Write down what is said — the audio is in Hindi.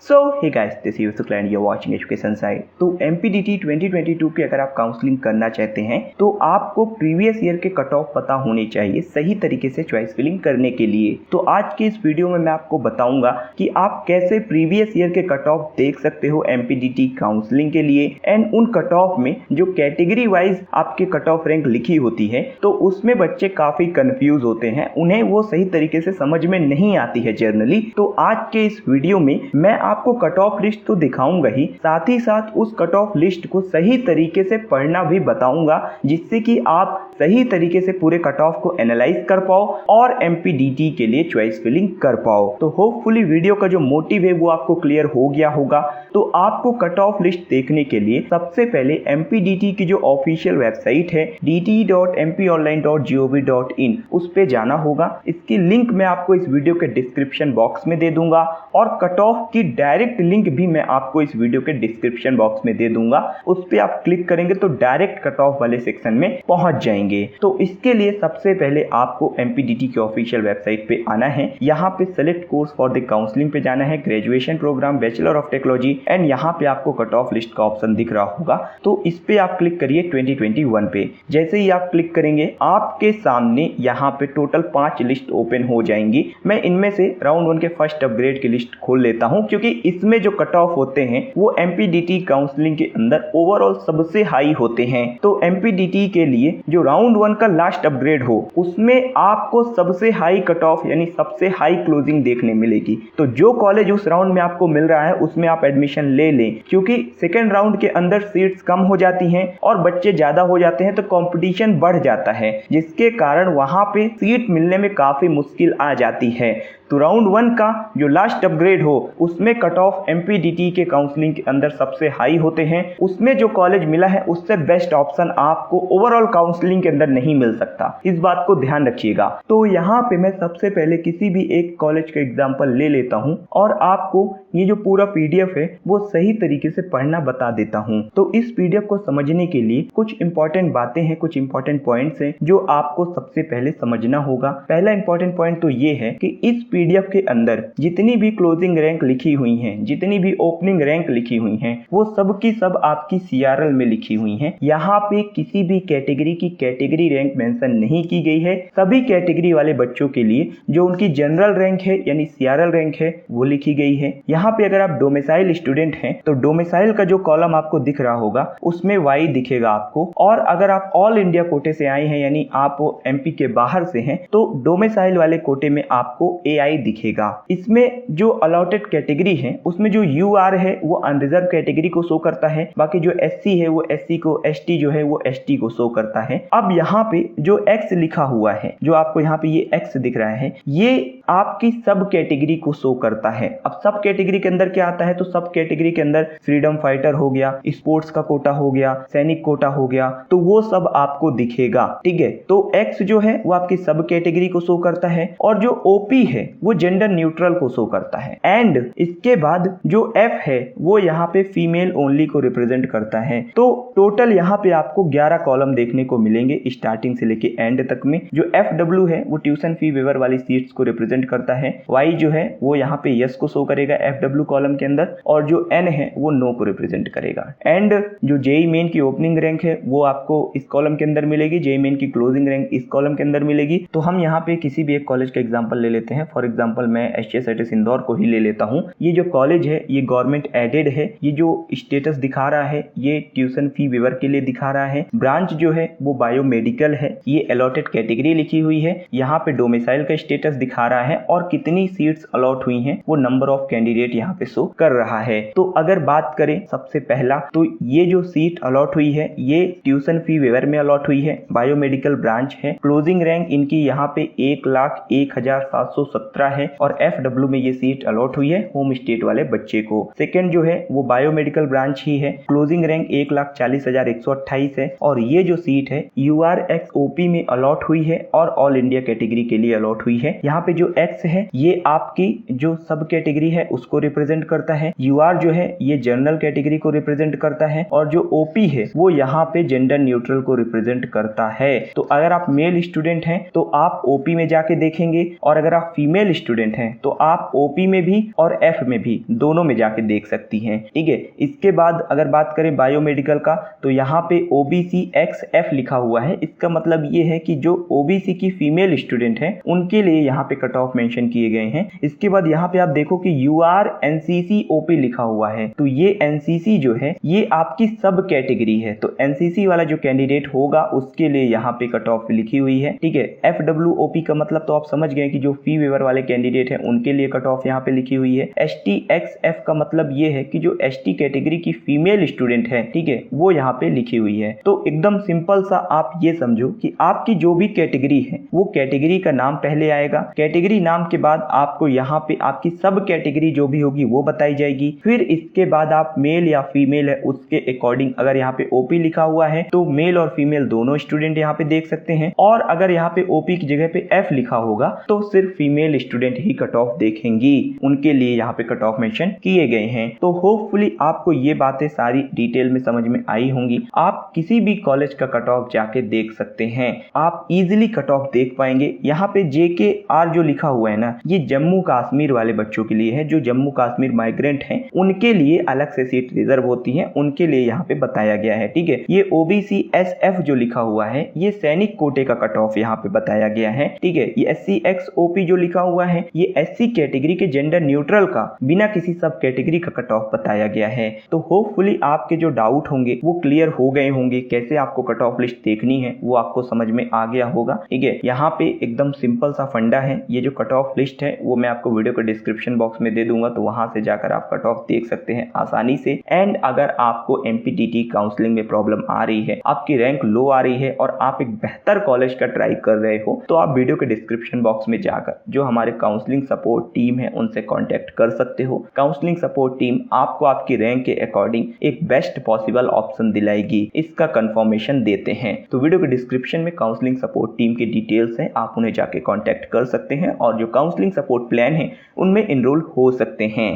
So hey guys, this is Shukla and you are watching education site. तो एमपीडीटी 2022 की अगर आप काउंसलिंग करना चाहते हैं तो आपको प्रीवियस ईयर के कट ऑफ पता होने चाहिए सही तरीके से चॉइस फिलिंग करने के लिए। तो आज के इस वीडियो में मैं आपको बताऊंगा कि आप कैसे प्रीवियस ईयर के कट ऑफ देख सकते हो एमपीडीटी काउंसलिंग के लिए, एंड उन कट ऑफ में जो कैटेगरी वाइज आपके कट ऑफ रैंक लिखी होती है तो उसमें बच्चे काफी कंफ्यूज होते हैं, उन्हें वो सही तरीके से समझ में नहीं आती है जनरली। तो आज के इस वीडियो में मैं आपको कट ऑफ लिस्ट तो दिखाऊंगा ही, साथ ही साथ उस कट ऑफ लिस्ट को सही तरीके से पढ़ना भी बताऊंगा, जिससे कि आप सही तरीके से पूरे कट ऑफ को एनालाइज कर पाओ और एमपीडीटी के लिए चॉइस फिलिंग कर पाओ। तो होपफुली वीडियो का जो मोटिव है वो आपको क्लियर हो गया होगा। तो आपको कट ऑफ लिस्ट देखने के लिए सबसे पहले एमपीडीटी की जो ऑफिशियल वेबसाइट है dt.mpionline.gov.in उस पे जाना होगा। इसकी लिंक मैं आपको इस वीडियो के डिस्क्रिप्शन बॉक्स में दे दूंगा और कट ऑफ की डायरेक्ट लिंक भी मैं आपको इस वीडियो के डिस्क्रिप्शन बॉक्स में दे दूंगा। उस पे आप क्लिक करेंगे तो डायरेक्ट कट ऑफ वाले सेक्शन में पहुंच जाएंगे। तो इसके लिए सबसे पहले आपको एमपीडीटी की ऑफिशियल वेबसाइट पे आना है। यहाँ पे select course for the counselling पे जाना है, graduation programme, bachelor of technology, and यहाँ पे आपको कट ऑफ लिस्ट का ऑप्शन दिख रहा होगा। तो इस पे आप क्लिक करिए 2021 पे। जैसे ही आप क्लिक करेंगे आपके सामने यहाँ पे टोटल 5 लिस्ट ओपन हो जाएंगी। मैं इनमें से राउंड 1 के फर्स्ट अपग्रेड की लिस्ट खोल लेता हूँ, क्योंकि इसमें जो कट ऑफ होते हैं वो एमपीडीटी काउंसलिंग के अंदर ओवरऑल सबसे हाई होते हैं। तो एमपीडीटी के लिए जो राउंड 1 का लास्ट अपग्रेड हो उसमें आपको सबसे हाई कट ऑफ यानी सबसे हाई क्लोजिंग देखने मिलेगी। तो जो कॉलेज उस राउंड में आपको मिल रहा है उसमें आप एडमिशन ले लें, क्योंकि सेकेंड राउंड के अंदर सीट्स कम हो जाती हैं और बच्चे ज्यादा हो जाते हैं तो कंपटीशन बढ़ जाता है, जिसके कारण वहां पे सीट मिलने में काफी मुश्किल आ जाती है। तो राउंड 1 का जो लास्ट अपग्रेड हो उसमें कट ऑफ एमपीडीटी के काउंसलिंग के अंदर सबसे हाई होते हैं। उसमें जो कॉलेज मिला है उससे बेस्ट ऑप्शन आपको ओवरऑल काउंसलिंग के अंदर नहीं मिल सकता, इस बात को ध्यान रखिएगा। तो यहाँ पे मैं सबसे पहले किसी भी एक कॉलेज का एग्जांपल ले लेता हूँ और आपको ये जो पूरा पीडीएफ है वो सही तरीके से पढ़ना बता देता हूँ। तो इस पीडीएफ को समझने के लिए कुछ इंपॉर्टेंट बातें हैं, कुछ इंपॉर्टेंट पॉइंट्स हैं जो आपको सबसे पहले समझना होगा। पहला इंपॉर्टेंट पॉइंट तो ये है कि इस पीडीएफ के अंदर जितनी भी क्लोजिंग रैंक लिखी हुई हैं, जितनी भी ओपनिंग रैंक लिखी हुई हैं, वो सब की सब आपकी सीआरएल में लिखी हुई हैं। यहाँ पे किसी भी कैटेगरी की कैटेगरी रैंक मेंशन नहीं की गई है। सभी कैटेगरी वाले बच्चों के लिए जो उनकी जनरल रैंक है यानी सीआरएल रैंक है वो लिखी गई है। यहाँ पे अगर आप डोमिसाइल स्टूडेंट हैं तो डोमिसाइल का जो कॉलम आपको दिख रहा होगा उसमें वाई दिखेगा आपको, और अगर आप ऑल इंडिया कोटे से आए हैं यानी आप एमपी के बाहर से हैं तो डोमिसाइल वाले कोटे में आपको एआई दिखेगा। इसमें जो अलॉटेड कैटेगरी है उसमें जो यूआर है वो अनरिजर्व कैटेगरी को शो करता है, बाकी जो एससी है वो एससी को, एसटी जो है वो एसटी को शो करता है। अब यहाँ पे जो एक्स लिखा हुआ है, जो आपको यहाँ पे ये एक्स दिख रहा है, ये आपकी सब कैटेगरी को शो करता है। अब सब कैटेगरी के अंदर क्या आता है, तो सब कैटेगरी के अंदर फ्रीडम फाइटर हो गया, स्पोर्ट्स का कोटा हो गया, सैनिक कोटा हो गया, तो वो सब आपको दिखेगा। ठीक है, तो एक्स जो है वो आपकी सब कैटेगरी को शो करता है और जो ओपी है वो जेंडर न्यूट्रल को शो करता है। एंड इसके बाद जो एफ है वो यहाँ पे फीमेल ओनली को रिप्रेजेंट करता है। तो टोटल यहाँ पे आपको 11 कॉलम देखने को मिलेंगे स्टार्टिंग से लेके एंड तक में। जो एफ डब्ल्यू है वो ट्यूशन फी वेवर वाली सीट्स को रिप्रेजेंट करता है। वाई जो है वो यहाँ पे यस को शो करेगा एफ डब्ल्यू कॉलम के अंदर, और जो एन है वो नो को रिप्रेजेंट करेगा। एंड जो जेई मेन की ओपनिंग रैंक है वो आपको इस कॉलम के अंदर मिलेगी, जेई मेन की क्लोजिंग रैंक इस कॉलम के अंदर मिलेगी। तो हम यहाँ पे किसी भी एक कॉलेज का एग्जाम्पल ले लेते हैं। फॉर एग्जाम्पल मैं एचएसआईटीएस इंदौर को ही ले लेता हूँ। ये जो कॉलेज है ये गवर्नमेंट एडेड है। ये जो स्टेटस दिखा रहा है ये ट्यूशन फी वेवर के लिए दिखा रहा है। ब्रांच जो है वो बायोमेडिकल है। ये अलॉटेड कैटेगरी लिखी हुई है। यहाँ पे डोमिसाइल का स्टेटस दिखा रहा है और कितनी सीट्स अलॉट हुई हैं वो नंबर ऑफ कैंडिडेट यहाँ पे शो कर रहा है। तो अगर बात करें सबसे पहला, तो ये जो सीट अलॉट हुई है ये ट्यूशन फी वेवर में अलॉट हुई है, बायोमेडिकल ब्रांच है। क्लोजिंग रैंक इनकी यहाँ पे 1,01,717 है और एफडब्ल्यू में ये सीट अलॉट हुई है होम स्टेट वाले बच्चे को। सेकंड जो है वो बायोमेडिकल ब्रांच ही है। क्लोजिंग रैंक 1,40,128 है और ये जो सीट है यूआरएक्स ओपी में अलॉट हुई है और ऑल इंडिया कैटेगरी के लिए अलॉट हुई है। यहाँ पे जो एक्स है ये आपकी जो सब कैटेगरी है उसको रिप्रेजेंट करता है। यूआर जो है ये जनरल कैटेगरी को रिप्रेजेंट करता है और जो ओपी है वो यहाँ पे जेंडर न्यूट्रल को रिप्रेजेंट करता है। तो अगर आप मेल स्टूडेंट हैं तो आप ओपी में जाके देखेंगे और अगर आप फीमेल फीमेल स्टूडेंट हैं तो आप ओपी में भी और एफ में भी दोनों में जाके देख सकती हैं। ठीक है, इसके बाद अगर बात करें बायोमेडिकल का तो यहाँ पे ओबीसी XF लिखा हुआ है। इसका मतलब ये है कि जो ओबीसी की फीमेल स्टूडेंट हैं उनके लिए यहाँ पे कट ऑफ मेंशन किए गए हैं। इसके बाद यहाँ पे आप देखो कि UR NCC OP लिखा हुआ है, तो ये NCC जो है ये आपकी सब कैटेगरी है, तो NCC वाला जो कैंडिडेट होगा उसके लिए यहाँ पे कट ऑफ लिखी हुई है। ठीक है, FWOP का मतलब तो आप समझ गए कि जो फी वेवर वाले कैंडिडेट हैं उनके लिए कट ऑफ यहाँ पे लिखी हुई है। STXF का मतलब ये है कि जो ST कैटेगरी की फीमेल स्टूडेंट है, ठीक है, वो यहाँ पे लिखी हुई है। तो एकदम सिंपल सा आप ये समझो कि आपकी जो भी कैटेगरी है वो कैटेगरी का नाम पहले आएगा, कैटेगरी नाम के बाद आपको यहाँ पे आपकी सब कैटेगरी जो भी होगी वो बताई जाएगी। फिर इसके बाद आप मेल या फीमेल है उसके अकॉर्डिंग, अगर यहाँ पे ओपी लिखा हुआ है तो मेल और फीमेल दोनों स्टूडेंट यहाँ पे देख सकते हैं, और अगर यहाँ पे ओपी की जगह पे एफ लिखा होगा तो सिर्फ फीमेल स्टूडेंट ही कट ऑफ देखेंगी, उनके लिए यहाँ पे कट ऑफ मेंशन किए गए हैं। तो होपफुली आपको ये बातें सारी डिटेल में समझ में आई होंगी। आप किसी भी कॉलेज का कट ऑफ जाके देख सकते हैं, आप इजीली कट ऑफ देख पाएंगे। यहाँ पे JKR जो लिखा हुआ है ना, ये जम्मू कश्मीर वाले बच्चों के लिए है, जो जम्मू कश्मीर माइग्रेंट हैं उनके लिए अलग से सीट रिजर्व होती है, उनके लिए यहाँ पे बताया गया है। ठीक है, ये OBC SF जो लिखा हुआ है ये सैनिक कोटे का कट ऑफ यहाँ पे बताया गया है। ठीक है, ये SCXOP जो लिखा हुआ है ये SC कैटेगरी के जेंडर न्यूट्रल का बिना किसी सब कैटेगरी का कट ऑफ बताया गया है। तो होपफुली आपके जो डाउट होंगे वो क्लियर हो गए होंगे, कैसे आपको कट ऑफ लिस्ट देखनी है वो आपको समझ में आ गया होगा। ठीक है, यहाँ पे एकदम सिंपल सा फंडा है, ये जो कट ऑफ लिस्ट है वो मैं आपको वीडियो के डिस्क्रिप्शन बॉक्स में दे दूंगा, तो वहां से जाकर आप कट ऑफ देख सकते हैं आसानी से। एंड अगर आपको MPTT काउंसलिंग में प्रॉब्लम आ रही है, आपकी रैंक लो आ रही है और आप एक बेहतर कॉलेज का ट्राई कर रहे हो, तो आप वीडियो के डिस्क्रिप्शन बॉक्स में जाकर जो हमारे काउंसलिंग सपोर्ट टीम है उनसे कांटेक्ट कर सकते हो। काउंसलिंग सपोर्ट टीम आपको आपकी रैंक के अकॉर्डिंग एक बेस्ट पॉसिबल ऑप्शन दिलाएगी, इसका कंफर्मेशन देते हैं। तो वीडियो के डिस्क्रिप्शन में काउंसलिंग सपोर्ट टीम के डिटेल्स हैं, आप उन्हें जाके कांटेक्ट कर सकते हैं और जो काउंसलिंग सपोर्ट प्लान है उनमें एनरोल हो सकते हैं।